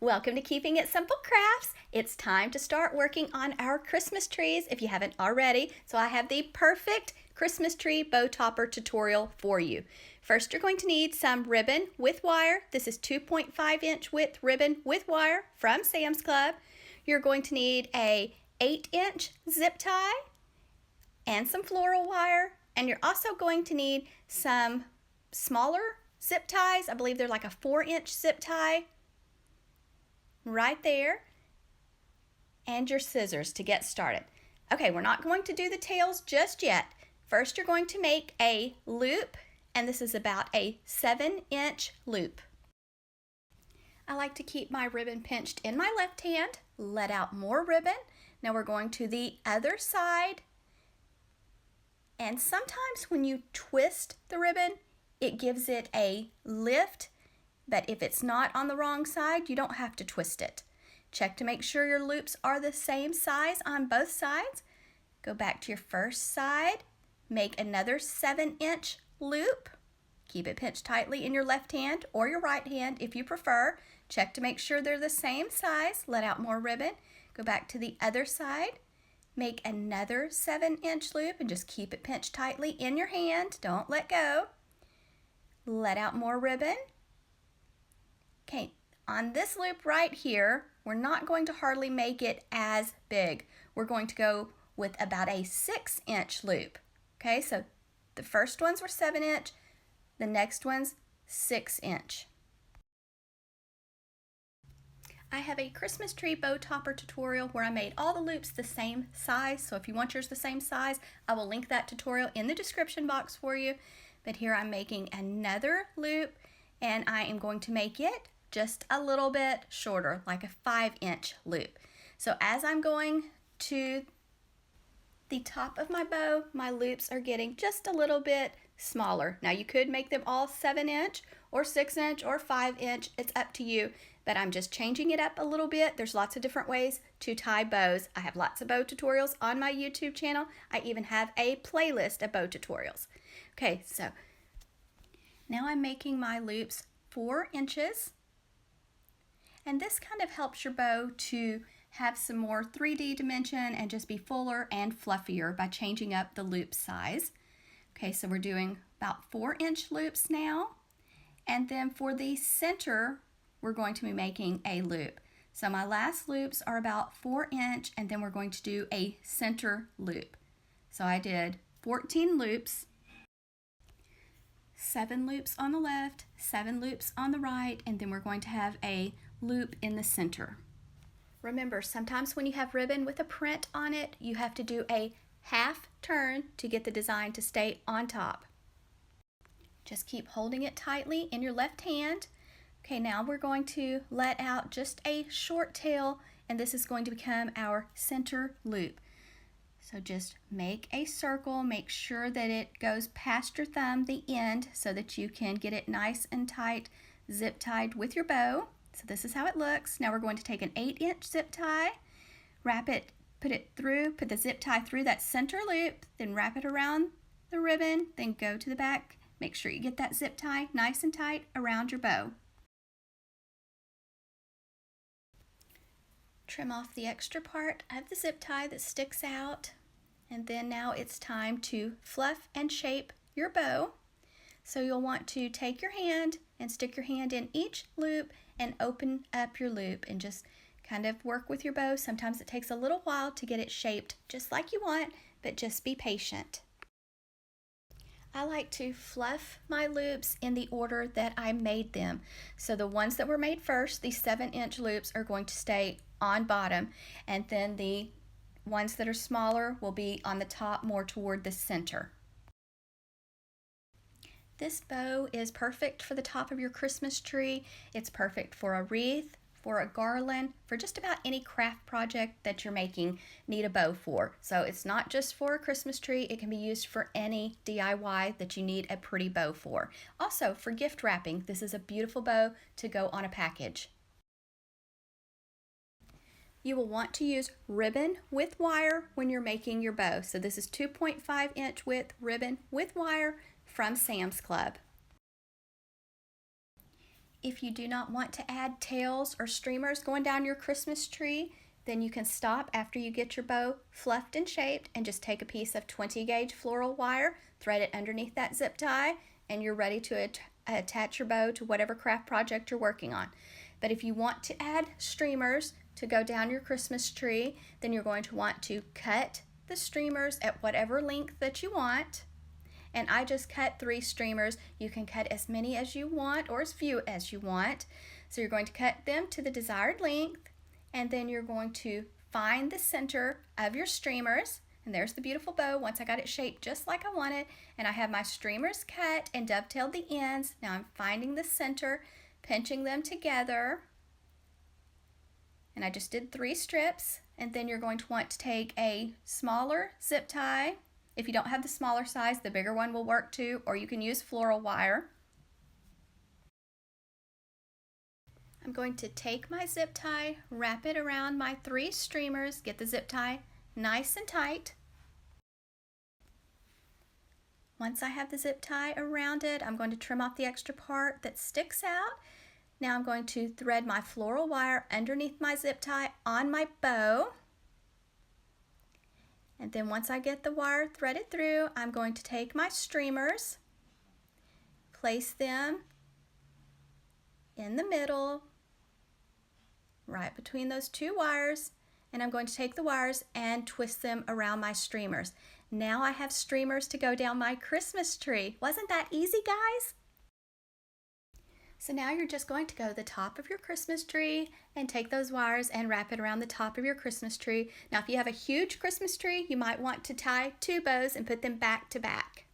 Welcome to Keeping It Simple Crafts. It's time to start working on our Christmas trees if you haven't already. So I have the perfect Christmas tree bow topper tutorial for you. First, you're going to need some ribbon with wire. This is 2.5-inch width ribbon with wire from Sam's Club. You're going to need a 8-inch zip tie and some floral wire. And you're also going to need some smaller zip ties. I believe they're like a 4-inch zip tie right there, and your scissors to get started. Okay, we're not going to do the tails just yet. First, you're going to make a loop, and this is about a 7-inch loop. I like to keep my ribbon pinched in my left hand, let out more ribbon. Now we're going to the other side, and sometimes when you twist the ribbon, it gives it a lift. But if it's not on the wrong side, you don't have to twist it. Check to make sure your loops are the same size on both sides. Go back to your first side, make another 7-inch loop. Keep it pinched tightly in your left hand or your right hand if you prefer. Check to make sure they're the same size. Let out more ribbon. Go back to the other side. Make another 7-inch loop and just keep it pinched tightly in your hand. Don't let go. Let out more ribbon. Okay, on this loop right here, we're not going to hardly make it as big. We're going to go with about a 6-inch loop. Okay, so the first ones were 7-inch, the next one's 6-inch. I have a Christmas tree bow topper tutorial where I made all the loops the same size. So if you want yours the same size, I will link that tutorial in the description box for you. But here I'm making another loop, and I am going to make it just a little bit shorter, like a 5-inch loop. So as I'm going to the top of my bow, my loops are getting just a little bit smaller. Now you could make them all 7-inch or 6-inch or 5-inch. It's up to you, but I'm just changing it up a little bit. There's lots of different ways to tie bows. I have lots of bow tutorials on my YouTube channel. I even have a playlist of bow tutorials. Okay, so now I'm making my loops 4 inches. And this kind of helps your bow to have some more 3D dimension and just be fuller and fluffier by changing up the loop size. Okay, so we're doing about 4-inch loops now. And then for the center, we're going to be making a loop. So my last loops are about 4-inch, and then we're going to do a center loop. So I did 14 loops, 7 loops on the left, 7 loops on the right, and then we're going to have a loop in the center. Remember, sometimes when you have ribbon with a print on it, you have to do a half turn to get the design to stay on top. Just keep holding it tightly in your left hand. Okay, now we're going to let out just a short tail, and this is going to become our center loop. So just make a circle, make sure that it goes past your thumb, the end, so that you can get it nice and tight, zip tied with your bow. So this is how it looks. Now we're going to take an 8-inch zip tie, wrap it, put the zip tie through that center loop, then wrap it around the ribbon, then go to the back. Make sure you get that zip tie nice and tight around your bow. Trim off the extra part of the zip tie that sticks out. And then now it's time to fluff and shape your bow. So you'll want to take your hand and stick your hand in each loop and open up your loop and just kind of work with your bow. Sometimes it takes a little while to get it shaped just like you want, but just be patient. I like to fluff my loops in the order that I made them. So the ones that were made first, the 7-inch loops, are going to stay on bottom, and then the ones that are smaller will be on the top, more toward the center. This bow is perfect for the top of your Christmas tree. It's perfect for a wreath, for a garland, for just about any craft project that you're making need a bow for. So it's not just for a Christmas tree, it can be used for any DIY that you need a pretty bow for. Also for gift wrapping, this is a beautiful bow to go on a package. You will want to use ribbon with wire when you're making your bow. So this is 2.5-inch width ribbon with wire from Sam's Club. If you do not want to add tails or streamers going down your Christmas tree, then you can stop after you get your bow fluffed and shaped and just take a piece of 20 gauge floral wire, thread it underneath that zip tie, and you're ready to attach your bow to whatever craft project you're working on. But if you want to add streamers to go down your Christmas tree, then you're going to want to cut the streamers at whatever length that you want. And I just cut 3 streamers. You can cut as many as you want or as few as you want. So you're going to cut them to the desired length, and then you're going to find the center of your streamers. And there's the beautiful bow once I got it shaped just like I wanted, and I have my streamers cut and dovetailed the ends. Now I'm finding the center, pinching them together, and I just did 3 strips. And then you're going to want to take a smaller zip tie. If you don't have the smaller size, the bigger one will work too, or you can use floral wire. I'm going to take my zip tie, wrap it around my 3 streamers, get the zip tie nice and tight. Once I have the zip tie around it, I'm going to trim off the extra part that sticks out. Now I'm going to thread my floral wire underneath my zip tie on my bow. And then once I get the wire threaded through, I'm going to take my streamers, place them in the middle, right between those 2 wires, and I'm going to take the wires and twist them around my streamers. Now I have streamers to go down my Christmas tree. Wasn't that easy, guys? So now you're just going to go to the top of your Christmas tree and take those wires and wrap it around the top of your Christmas tree. Now if you have a huge Christmas tree, you might want to tie 2 bows and put them back to back.